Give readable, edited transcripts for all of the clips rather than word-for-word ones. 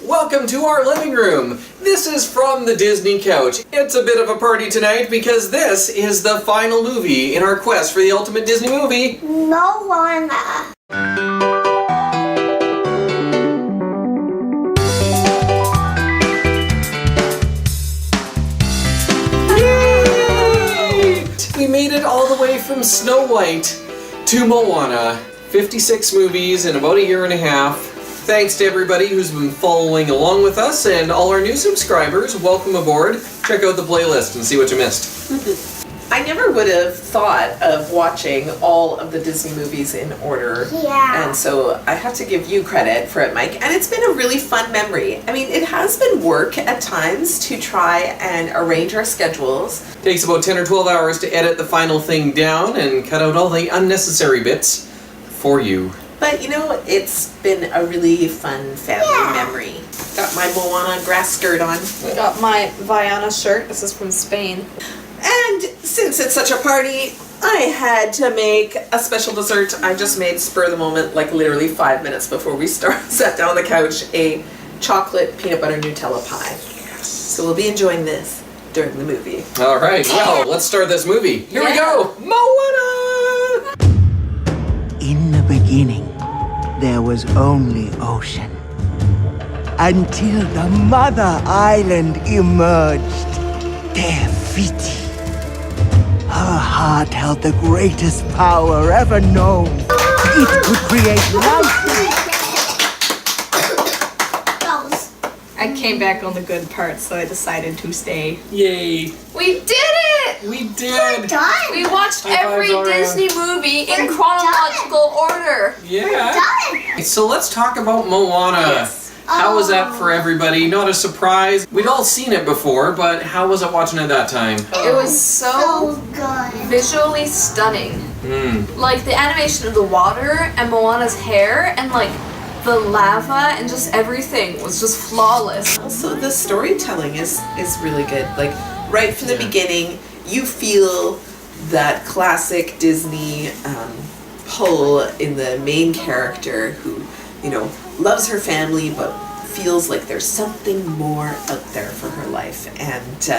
Welcome to our living room. This is from the Disney couch. It's a bit of a party tonight because this is the final movie in our quest for the ultimate Disney movie, Moana. Yay! We made it all the way from Snow White to Moana. 56 movies in about a year and a half. Thanks to everybody who's been following along with us, and all our new subscribers, welcome aboard. Check out the playlist and see what you missed. I never would have thought of watching all of the Disney movies in order. Yeah. And so I have to give you credit for it, Mike. And it's been a really fun memory. I mean, it has been work at times to try and arrange our schedules. Takes about 10 or 12 hours to edit the final thing down and cut out all the unnecessary bits for you. But, you know, it's been a really fun family memory. Got my Moana grass skirt on. Got my Viana shirt. This is from Spain. And since it's such a party, I had to make a special dessert. I just made spur of the moment, like literally 5 minutes before we sat down on the couch, a chocolate peanut butter Nutella pie. Yes. So we'll be enjoying this during the movie. All right, well, let's start this movie. Here we go, Moana! In the beginning, there was only ocean. Until the mother island emerged, Te Fiti. Her heart held the greatest power ever known. It could create life. I came back on the good part, so I decided to stay. Yay! We did it! We did! Done. We watched High every fives, Aria. Disney movie in We're chronological order. Yeah! Done. So let's talk about Moana. Yes. How was that for everybody? Not a surprise. We'd all seen it before, but how was it watching it that time? It was So good. visually stunning. Like the animation of the water and Moana's hair and like the lava and just everything was just flawless. Also, the storytelling is really good. Like, right from the beginning, you feel that classic Disney pull in the main character who, you know, loves her family but feels like there's something more out there for her life. And,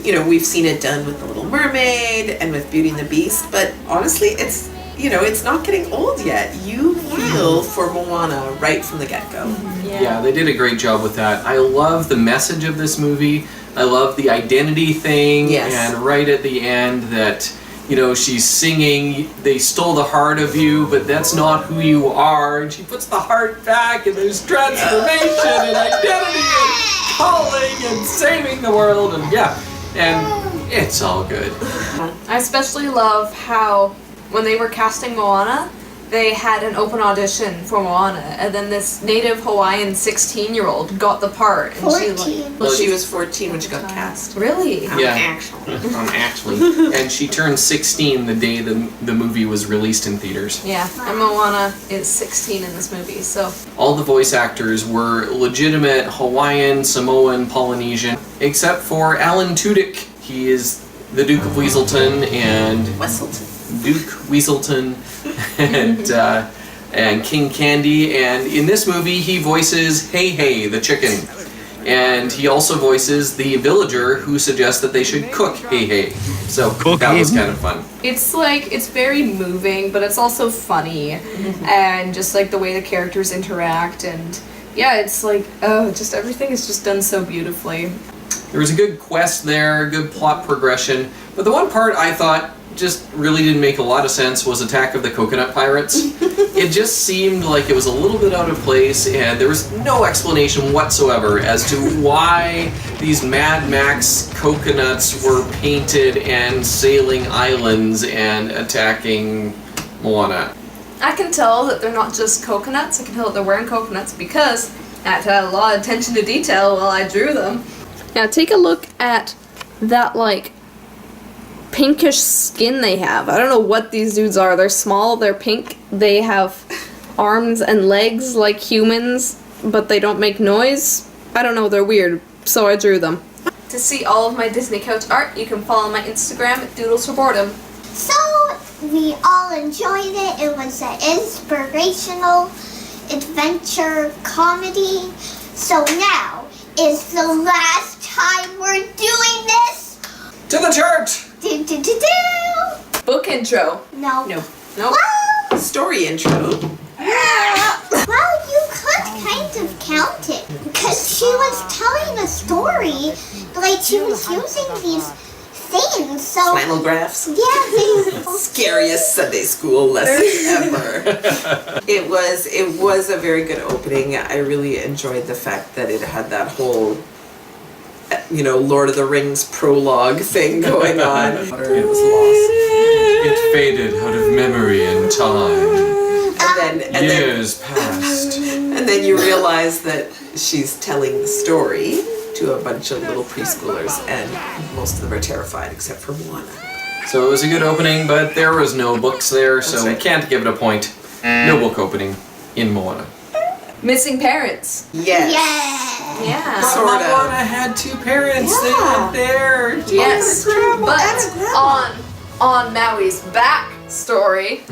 you know, we've seen it done with The Little Mermaid and with Beauty and the Beast, but honestly, it's, you know, it's not getting old yet. You feel for Moana right from the get-go. Yeah, they did a great job with that. I love the message of this movie. I love the identity thing. Yes. And right at the end that, you know, she's singing, they stole the heart of you, but that's not who you are. And she puts the heart back, and there's transformation and identity and calling and saving the world. And and it's all good. I especially love how when they were casting Moana, they had an open audition for Moana, and then this native Hawaiian 16-year-old got the part. And 14. Well, she was 14 when she got cast. Really? Yeah. Actually. Actually. And she turned 16 the day the movie was released in theaters. Yeah, and Moana is 16 in this movie, so. All the voice actors were legitimate Hawaiian, Samoan, Polynesian, except for Alan Tudyk. He is the Duke of Weaselton and Wesselton. Duke Weaselton and King Candy, and in this movie he voices Hey Hey the chicken, and he also voices the villager who suggests that they should cook Hey Hey. So that was kind of fun. It's like, it's very moving, but it's also funny, and just like the way the characters interact, and yeah, it's like, oh, just everything is just done so beautifully. There was a good quest there, good plot progression, but the one part I thought just really didn't make a lot of sense was Attack of the Coconut Pirates. It just seemed like it was a little bit out of place, and there was no explanation whatsoever as to why these Mad Max coconuts were painted and sailing islands and attacking Moana. I can tell that they're not just coconuts, I can tell that they're wearing coconuts because I had a lot of attention to detail while I drew them. Now take a look at that, like, pinkish skin they have. I don't know what these dudes are. They're small, they're pink, they have arms and legs like humans, but they don't make noise. I don't know, they're weird, so I drew them. To see all of my Disney couch art, you can follow my Instagram at Doodles for Boredom. So we all enjoyed it. It was an inspirational adventure comedy. So now is the last time we're doing this. To the church! Do. Book intro. No. No. Nope. Well, Story intro. well, you could kind of count it because she was telling a story, like she was using these things. So Flannel graphs. yeah, things. Scariest Sunday school lesson ever. It was a very good opening. I really enjoyed the fact that it had that whole, Lord of the Rings prologue thing going on. It was lost. It faded out of memory in time. And Years passed. then you realize that she's telling the story to a bunch of little preschoolers, and most of them are terrified except for Moana. So it was a good opening, but there was no books there, so That's we right. can't give it a point. No book opening in Moana. Missing parents. Yes. Yeah. Yeah. So- Sorta. Moana had two parents. They Yeah. went there. Yes. But on Maui's back story,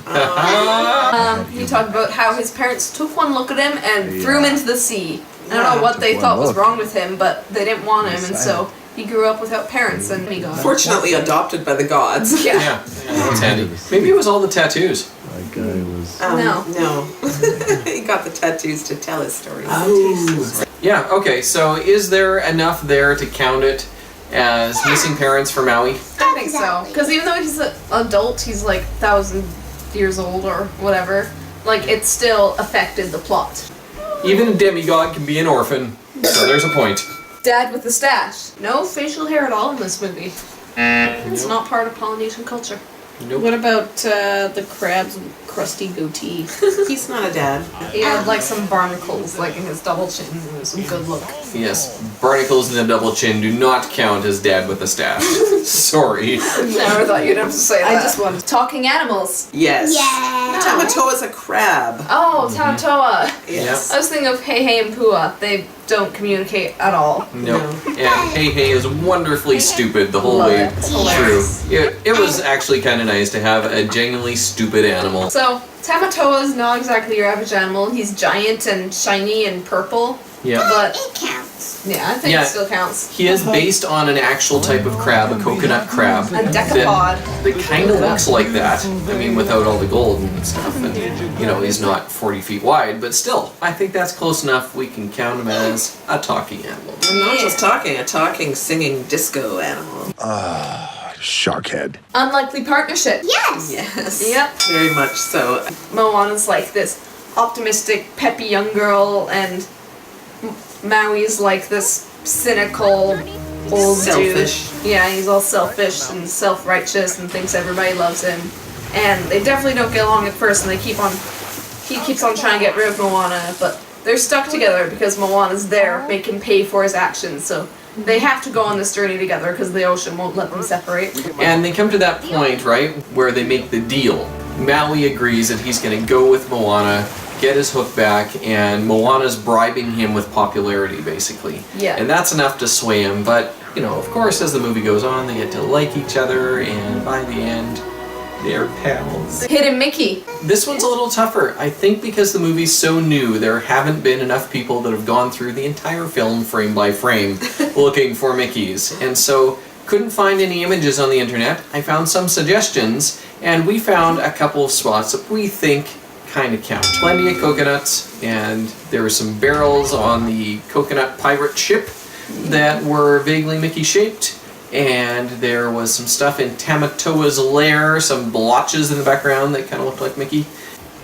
he talked about how his parents took one look at him and threw him into the sea. I don't know what they thought was wrong with him, but they didn't want him, and so he grew up without parents and he got Fortunately adopted by the gods. Yeah, that's handy. Maybe it was all the tattoos. That guy was. No. He got the tattoos to tell his story. Yeah, okay, so is there enough there to count it as missing parents for Maui? I think so. Because even though he's an adult, he's like 1,000 years old or whatever, like it still affected the plot. Even a demigod can be an orphan, so there's a point. Dad with the stash. No facial hair at all in this movie. It's not part of Polynesian culture. Nope. What about the crab's crusty goatee? He's not a dad. He had like some barnacles like in his double chin. It was a good look. Yes, barnacles and a double chin do not count as dad with a staff. Sorry. Never thought you'd have to say that. I just wanted Talking animals. Yes. Yeah. Tamatoa's a crab. Oh, Tamatoa. Yes. I was thinking of Hey Hey and Pua. They don't communicate at all. Nope. And Hey Hey is wonderfully stupid the whole Love way it. It's through. hilarious. It was actually kind of nice to have a genuinely stupid animal. So, Tamatoa is not exactly your average animal. He's giant and shiny and purple. Yeah. But, It counts. yeah, I think Yeah. it still counts. He is based on an actual type of crab, a coconut crab. A decapod. That kind of looks like that. I mean, without all the gold and stuff. And, he's not 40 feet wide, but still, I think that's close enough. We can count him as a talking animal. I'm not just talking, a talking, singing disco animal. Sharkhead. Unlikely partnership. Yes. Yes. Yep. Very much so. Moana's like this optimistic, peppy young girl, and Maui's like this cynical old Selfish. dude. Yeah, he's all selfish and self-righteous and thinks everybody loves him. And they definitely don't get along at first, and he keeps on trying to get rid of Moana, but they're stuck together because Moana's there, make him pay for his actions, so they have to go on this journey together because the ocean won't let them separate. And they come to that point, right, where they make the deal. Maui agrees that he's going to go with Moana, get his hook back, and Moana's bribing him with popularity, basically. Yeah. And that's enough to sway him, but, of course, as the movie goes on, they get to like each other, and by the end, they're pals. Hidden Mickey. This one's a little tougher. I think because the movie's so new, there haven't been enough people that have gone through the entire film frame by frame looking for Mickeys. And so, couldn't find any images on the internet. I found some suggestions, and we found a couple of spots that we think kind of count. Plenty of coconuts, and there were some barrels on the coconut pirate ship that were vaguely Mickey-shaped. And there was some stuff in Tamatoa's lair, some blotches in the background that kind of looked like Mickey.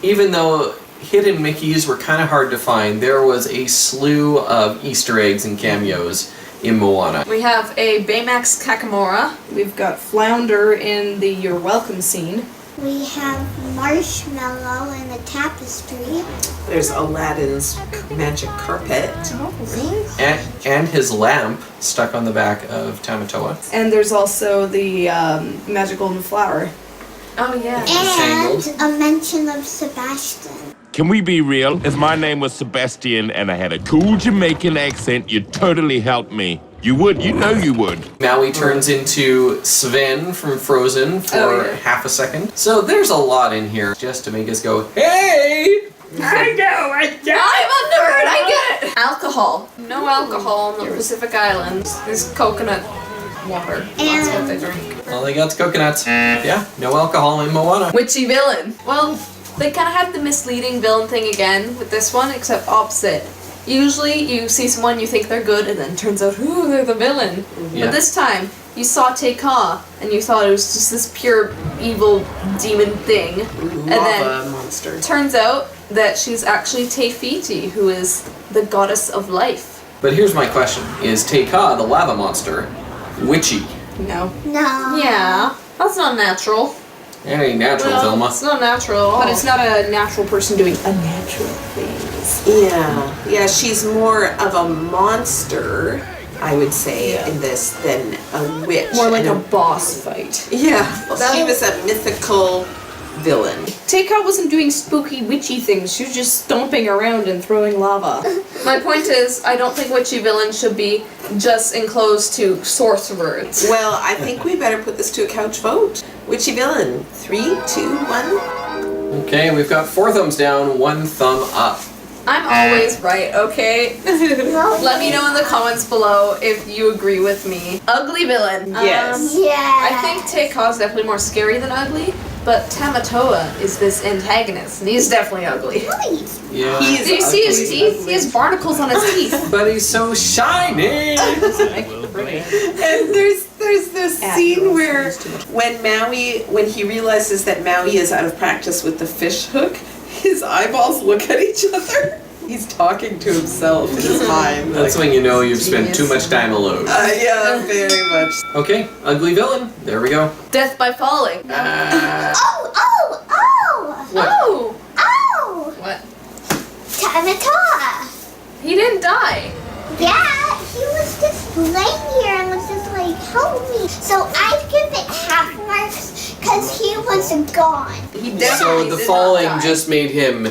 Even though hidden Mickeys were kind of hard to find, there was a slew of Easter eggs and cameos in Moana. We have a Baymax Kakamora. We've got Flounder in the Youre Welcome scene. We have marshmallow in the tapestry. There's Aladdin's magic carpet. And his lamp stuck on the back of Tamatoa. And there's also the magic golden flower. Oh yeah. And a mention of Sebastian. Can we be real? If my name was Sebastian and I had a cool Jamaican accent, you'd totally help me. You would, you know you would. Maui turns into Sven from Frozen for half a second. So there's a lot in here just to make us go, hey! I'm a nerd, I get it! Al alcohol. No alcohol on the Pacific Islands. There's coconut water. That's what they drink. All they got's coconuts. Yeah, no alcohol in Moana. Witchy villain. Well, they kind of had the misleading villain thing again with this one, except opposite. Usually you see someone, you think they're good, and then it turns out, ooh, they're the villain. Yeah. But this time, you saw Te Ka, and you thought it was just this pure evil demon thing. And then Lava monster. turns out that she's actually Te Fiti, who is the goddess of life. But here's my question. Is Te Ka, the lava monster, witchy? No. No. Yeah, that's not natural. It ain't natural, Well, Thelma. it's not natural at all. But it's not a natural person doing unnatural things. Yeah, she's more of a monster, I would say, in this than a witch. More like And a boss fight. Yeah, she was a mythical villain. Te Ka wasn't doing spooky witchy things. She was just stomping around and throwing lava. My point is, I don't think witchy villains should be just enclosed to sorcerers. Well, I think we better put this to a couch vote. Witchy villain. 3, 2, 1. Okay, we've got 4 thumbs down, 1 thumb up. I'm always right, okay? Let me know in the comments below if you agree with me. Ugly villain. Yes. Yeah. I think Te Ka is definitely more scary than ugly, but Tamatoa is this antagonist, and he's definitely ugly. Yeah. He's Do you see his ugly. teeth? He has barnacles on his teeth. But he's so shiny! And there's this scene where when he realizes that Maui is out of practice with the fish hook, his eyeballs look at each other. He's talking to himself in his mind. That's when you know you've spent too much time alone. Yeah, very much. Okay, ugly villain. There we go. Death by falling. Oh. Oh! Oh. What? Tamatoa. He didn't die. Yeah, he was just laying here and was just like, help me. So I'd give it half marks because he was gone. He So definitely the did falling not die. just made him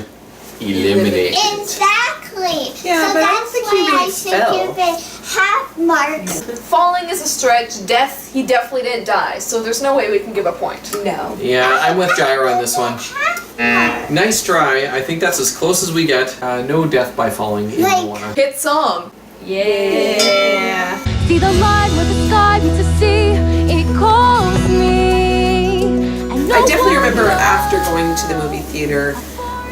eliminated. Exactly. Yeah, so but I don't that's think why he really I should fell. give it half marks. Falling is a stretch. Death, he definitely didn't die. So there's no way we can give a point. No. Yeah, I'm with Gyro on this one. Half marks. Nice try. I think that's as close as we get. No death by falling in Like- Moana. Hit song. Yeah. See the line where the sky meets the sea, it calls me. And no I definitely one remember knows. after going to the movie theater,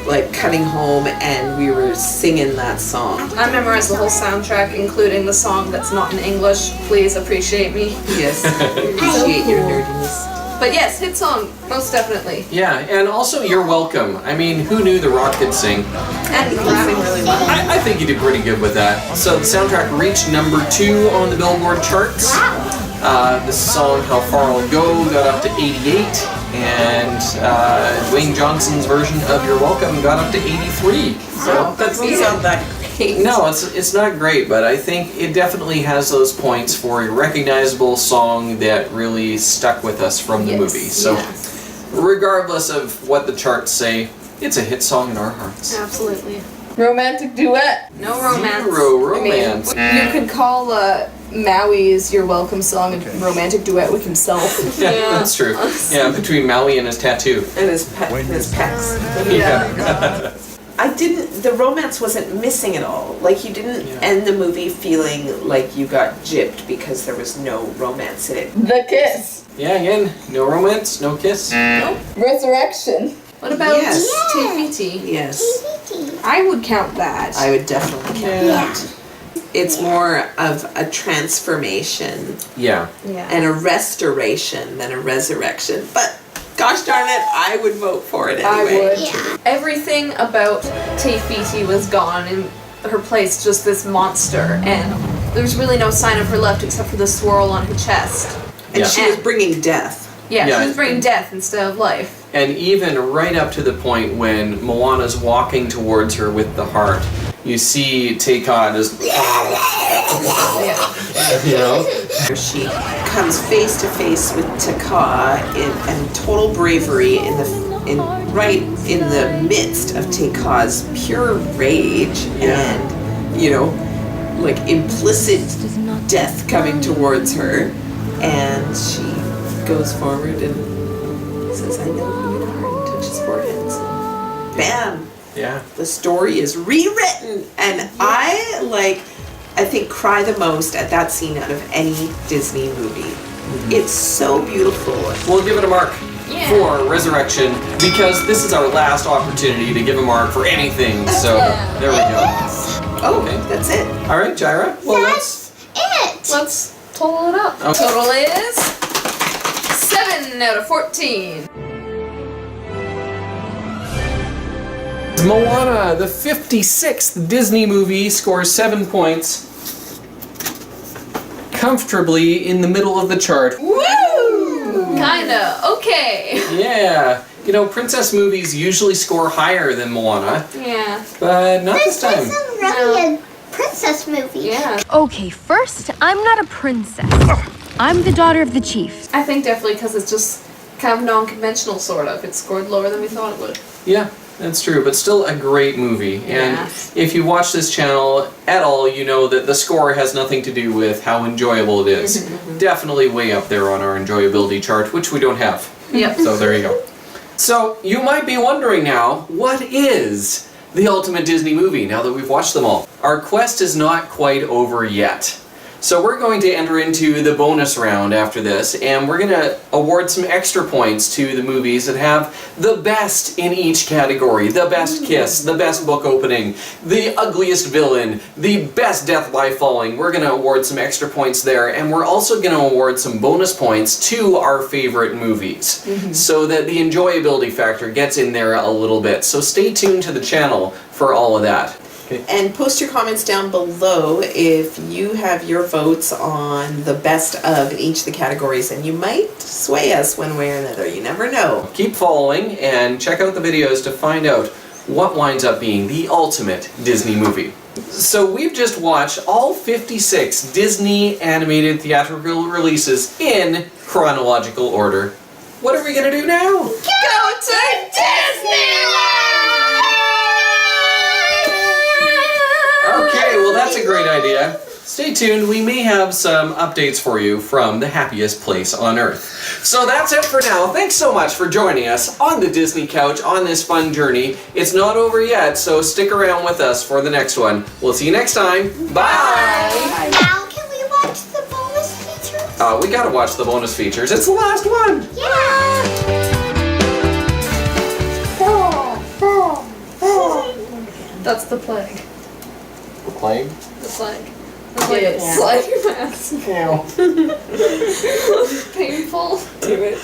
like coming home and we were singing that song. I memorized the whole soundtrack, including the song that's not in English. Please appreciate me. Yes, appreciate your nerdiness. But yes, hit song, most definitely. Yeah, and also You're Welcome. I mean, who knew The Rock could sing? And rapping really well. I think he did pretty good with that. So the soundtrack reached number 2 on the Billboard charts. The song How Far I'll Go got up to 88, and Dwayne Johnson's version of You're Welcome got up to 83. So That doesn't sound that great. no, it's not great, but I think it definitely has those points for a recognizable song that really stuck with us from the Yes, movie. So regardless of what the charts say, it's a hit song in our hearts. Absolutely. Romantic duet. No romance. Zero romance. You could call Maui's You're Welcome song a romantic duet with himself. Yeah, that's true. Yeah, between Maui and his tattoo. And his pecs. Yeah. The romance wasn't missing at all. Like, you didn't end the movie feeling like you got gypped because there was no romance in it. The kiss. Yeah, again, no romance, no kiss. Resurrection. What about Yes. Te Fiti? Yes, I would count that. I would definitely count that. It's more of a transformation Yeah. Yeah. and a restoration than a resurrection. But gosh darn it, I would vote for it I anyway. would. Yeah. Everything about Te Fiti was gone, and her place just this monster, and there's really no sign of her left except for the swirl on her chest. And Yeah. she was bringing death. Yeah, Yeah. she was bringing death instead of life. And even right up to the point when Moana's walking towards her with the heart, you see Te Ka just, you know? She comes face to face with Taka in total bravery right in the midst of Taka's pure rage and, you know, like implicit death coming towards her. And she goes forward and says, I know who you are, and touches foreheads. Bam! Yeah. The story is rewritten, and I like, I think, cry the most at that scene out of any Disney movie. It's so beautiful. We'll give it a mark for Resurrection because this is our last opportunity to give a mark for anything. So there we go. Oh, that's it. All right, Jaira. Well, That's it. Let's total it up. Okay. Total is 7 out of 14. Moana, the 56th Disney movie, scores 7 points. Comfortably in the middle of the chart. Woo! Kinda. Okay. Yeah. You know, princess movies usually score higher than Moana, Yeah. but not this time. This isn't really a princess movie. Yeah. Okay, first, I'm not a princess. I'm the daughter of the chief. I think definitely because it's just kind of non-conventional, sort of. It scored lower than we thought it would. Yeah, that's true, but still a great movie. And Yes. if you watch this channel at all, you know that the score has nothing to do with how enjoyable it is. Definitely way up there on our enjoyability chart, which we don't have. Yep. So there you go. So you might be wondering now, what is the ultimate Disney movie now that we've watched them all? Our quest is not quite over yet. So we're going to enter into the bonus round after this, and we're going to award some extra points to the movies that have the best in each category. The best kiss, the best book opening, the ugliest villain, the best death by falling. We're going to award some extra points there, and we're also going to award some bonus points to our favorite movies, so that the enjoyability factor gets in there a little bit. So stay tuned to the channel for all of that. And post your comments down below if you have your votes on the best of in each of the categories, and you might sway us one way or another. You never know. Keep following and check out the videos to find out what winds up being the ultimate Disney movie. So we've just watched all 56 Disney animated theatrical releases in chronological order. What are we gonna do now? Go to Okay, well that's a great idea. Stay tuned, we may have some updates for you from the happiest place on earth. So that's it for now. Thanks so much for joining us on the Disney couch on this fun journey. It's not over yet, so stick around with us for the next one. We'll see you next time. Bye! Now can we watch the bonus features? We gotta watch the bonus features. It's the last one! Yeah. That's the plague. We're playing? The plague. That's like a plague mask. Painful. Do it.